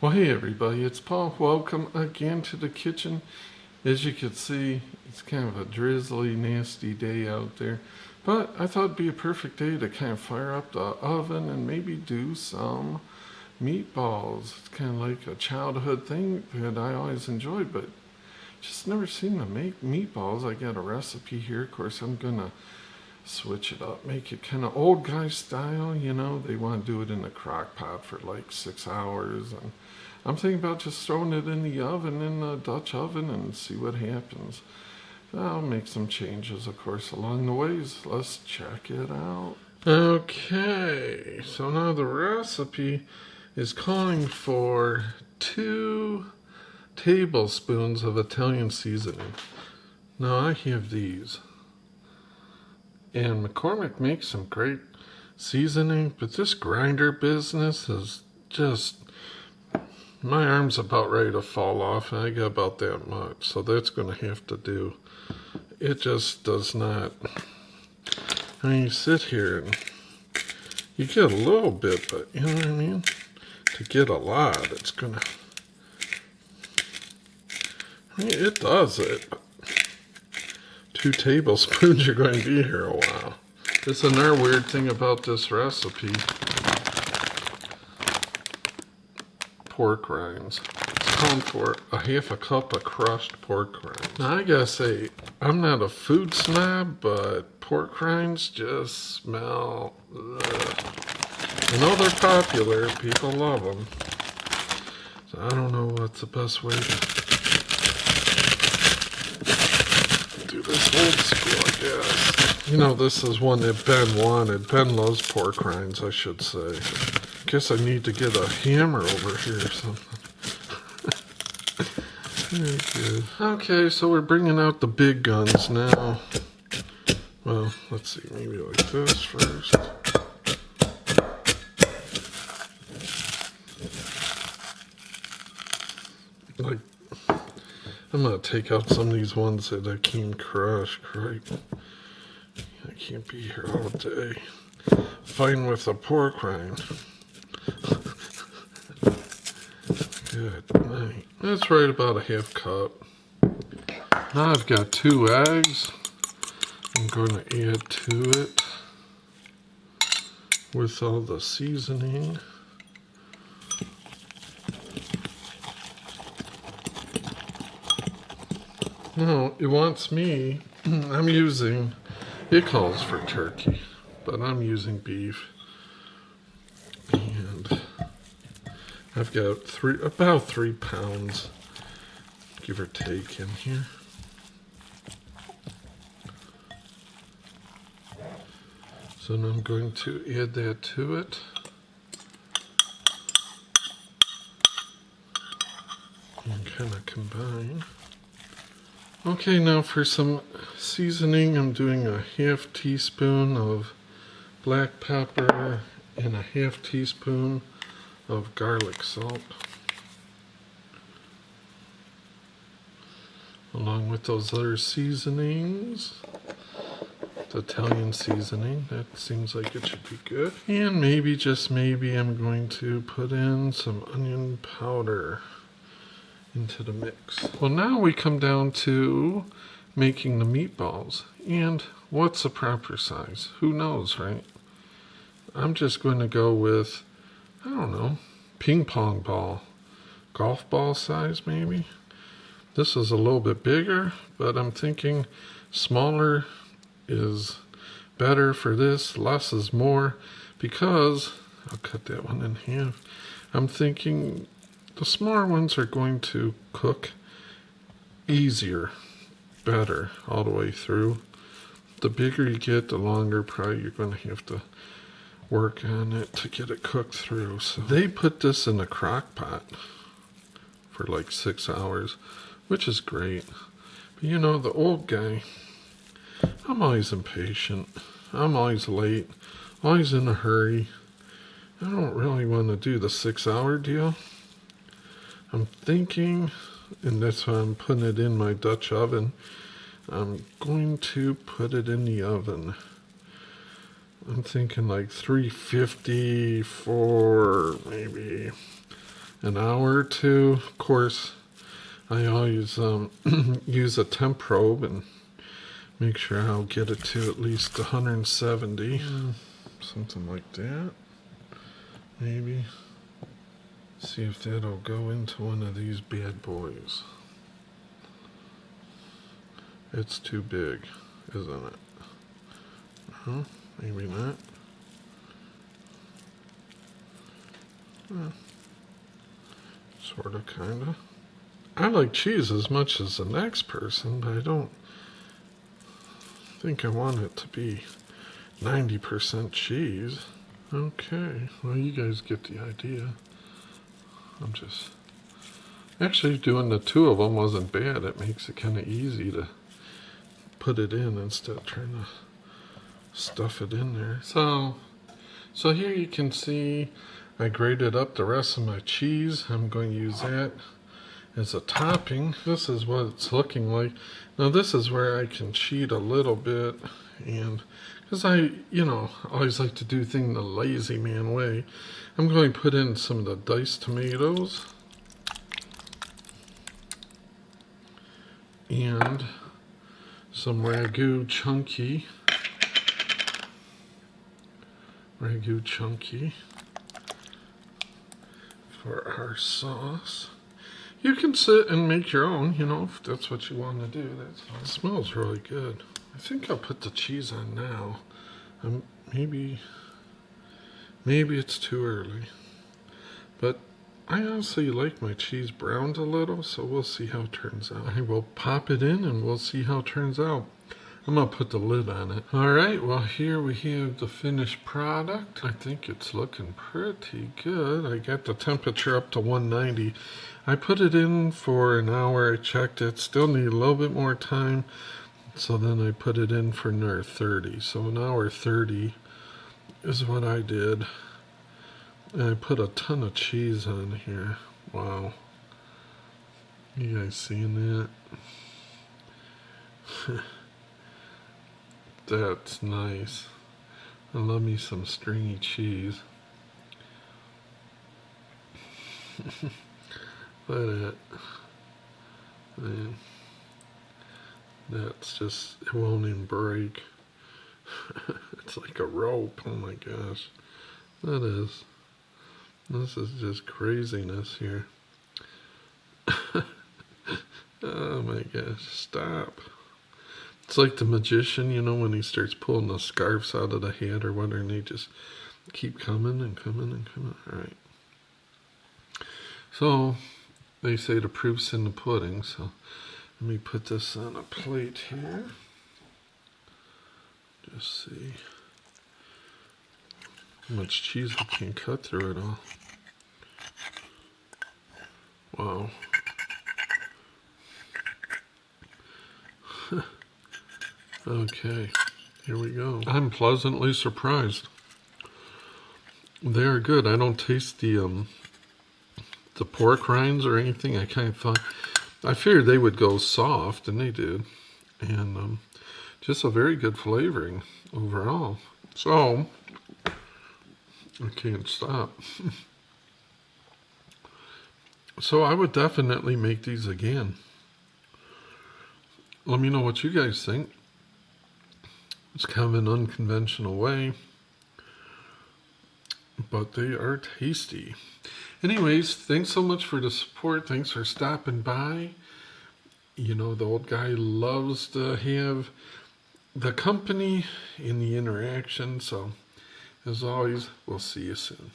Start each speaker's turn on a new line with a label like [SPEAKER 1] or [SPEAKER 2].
[SPEAKER 1] Well, hey everybody, it's Paul. Welcome again to the kitchen. As you can see, it's kind of a drizzly, nasty day out there. But I thought it'd be a perfect day to kind of fire up the oven and maybe do some meatballs. It's kind of like a childhood thing that I always enjoyed, but just never seem to make meatballs. I got a recipe here. Of course, I'm gonna switch it up, make it kind of old guy style. They want to do it in the crock pot for like 6 hours, and I'm thinking about just throwing it in the oven, in the Dutch oven, and see what happens. I'll make some changes, of course, along the ways. Let's check it out. Okay, so now the recipe is calling for 2 tablespoons of Italian seasoning. Now I have these. And McCormick makes some great seasoning, but this grinder business is just, my arm's about ready to fall off, and I got about that much, so that's going to have to do. It just does not. I mean, you sit here and you get a little bit, but you know what I mean? To get a lot, it's going to, I mean, it does it, but 2 tablespoons, you're going to be here a while. It's another weird thing about this recipe. Pork rinds. It's calling for a half a cup of crushed pork rinds. Now I gotta say, I'm not a food snob, but pork rinds just smell. Ugh. I know they're popular, people love them. So I don't know what's the best way to do this old school, I guess. This is one that Ben wanted. Ben loves pork rinds, I should say. Guess I need to get a hammer over here or something. Very good. Okay, so we're bringing out the big guns now. Well, let's see, maybe like this first. I'm gonna take out some of these ones that I can't crush. Right? I can't be here all day fighting with a pork rind. Good night. That's right about a half cup. Now I've got 2 eggs. I'm going to add to it with all the seasoning. No, it wants me, it calls for turkey, but I'm using beef. And I've got about 3 pounds, give or take, in here. So now I'm going to add that to it. And kind of combine. Okay, now for some seasoning, I'm doing a half teaspoon of black pepper and a half teaspoon of garlic salt. Along with those other seasonings. The Italian seasoning, that seems like it should be good. And maybe, just maybe, I'm going to put in some onion powder into the mix. Well, now we come down to making the meatballs. And what's the proper size? Who knows, right? I'm just going to go with, I don't know, ping pong ball, golf ball size maybe. This is a little bit bigger, but I'm thinking smaller is better for this. Less is more, because I'll cut that one in half. I'm thinking the smaller ones are going to cook easier, better all the way through. The bigger you get, the longer probably you're going to have to work on it to get it cooked through. So they put this in a crock pot for like 6 hours, which is great. But the old guy, I'm always impatient. I'm always late, always in a hurry. I don't really want to do the 6-hour deal. I'm thinking, and that's why I'm putting it in my Dutch oven, I'm going to put it in the oven. I'm thinking like 350 for maybe an hour or two. Of course, I always use a temp probe and make sure I'll get it to at least 170. Something like that. Maybe. See if that'll go into one of these bad boys. It's too big, isn't it? No, maybe not. Sort of, kind of. I like cheese as much as the next person, but I don't think I want it to be 90% cheese. Okay, well, you guys get the idea. I'm just... Actually, doing the two of them wasn't bad. It makes it kind of easy to put it in instead of trying to stuff it in there. So here you can see I grated up the rest of my cheese. I'm going to use that as a topping. This is what it's looking like. Now this is where I can cheat a little bit, and because I, always like to do things the lazy man way, I'm going to put in some of the diced tomatoes and some ragu chunky for our sauce. You can sit and make your own, if that's what you want to do. That's fine. It smells really good. I think I'll put the cheese on now. Maybe it's too early. But I honestly like my cheese browned a little, so we'll see how it turns out. I will pop it in and we'll see how it turns out. I'm going to put the lid on it. Alright, well here we have the finished product. I think it's looking pretty good. I got the temperature up to 190. I put it in for an hour. I checked it. Still need a little bit more time. So then I put it in for another 30. So an hour 30 is what I did. And I put a ton of cheese on here. Wow. You guys seeing that? That's nice. I love me some stringy cheese. Look at that. Man. That's just, it won't even break. It's like a rope. Oh my gosh. That is. This is just craziness here. Oh my gosh. Stop. It's like the magician, when he starts pulling the scarves out of the hat or whatever, and they just keep coming and coming and coming. All right. So, they say the proof's in the pudding, so let me put this on a plate here. Just see how much cheese we can cut through it all. Wow. Okay, here we go. I'm pleasantly surprised. They are good. I don't taste the pork rinds or anything. I kind of thought, I figured they would go soft, and they did. And just a very good flavoring overall. So, I can't stop. So I would definitely make these again. Let me know what you guys think. It's kind of an unconventional way, but they are tasty. Anyways, thanks so much for the support. Thanks for stopping by. The old guy loves to have the company and the interaction. So, as always, we'll see you soon.